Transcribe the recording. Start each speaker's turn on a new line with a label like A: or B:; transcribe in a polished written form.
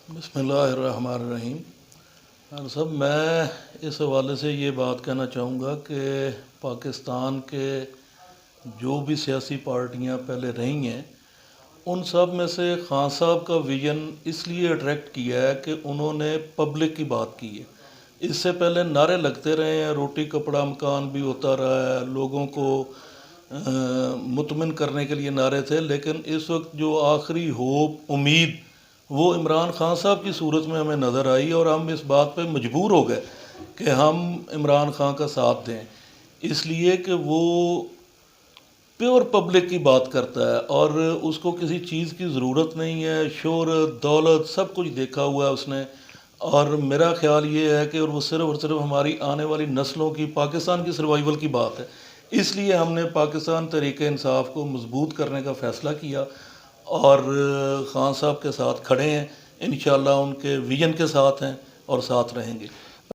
A: بسم اللہ الرحمن الرحیم۔ صاحب میں اس حوالے سے یہ بات کہنا چاہوں گا کہ پاکستان کے جو بھی سیاسی پارٹیاں پہلے رہی ہیں ان سب میں سے خان صاحب کا ویژن اس لیے اٹریکٹ کیا ہے کہ انہوں نے پبلک کی بات کی ہے۔ اس سے پہلے نعرے لگتے رہے ہیں، روٹی کپڑا مکان بھی ہوتا رہا ہے، لوگوں کو مطمئن کرنے کے لیے نعرے تھے، لیکن اس وقت جو آخری ہوپ امید وہ عمران خان صاحب کی صورت میں ہمیں نظر آئی، اور ہم اس بات پہ مجبور ہو گئے کہ ہم عمران خان کا ساتھ دیں، اس لیے کہ وہ پیور پبلک کی بات کرتا ہے اور اس کو کسی چیز کی ضرورت نہیں ہے، شہرت دولت سب کچھ دیکھا ہوا ہے اس نے، اور میرا خیال یہ ہے کہ وہ صرف اور صرف ہماری آنے والی نسلوں کی، پاکستان کی سروائیول کی بات ہے۔ اس لیے ہم نے پاکستان تحریک انصاف کو مضبوط کرنے کا فیصلہ کیا اور خان صاحب کے ساتھ کھڑے ہیں، انشاءاللہ ان کے ویژن کے ساتھ ہیں اور ساتھ رہیں گے۔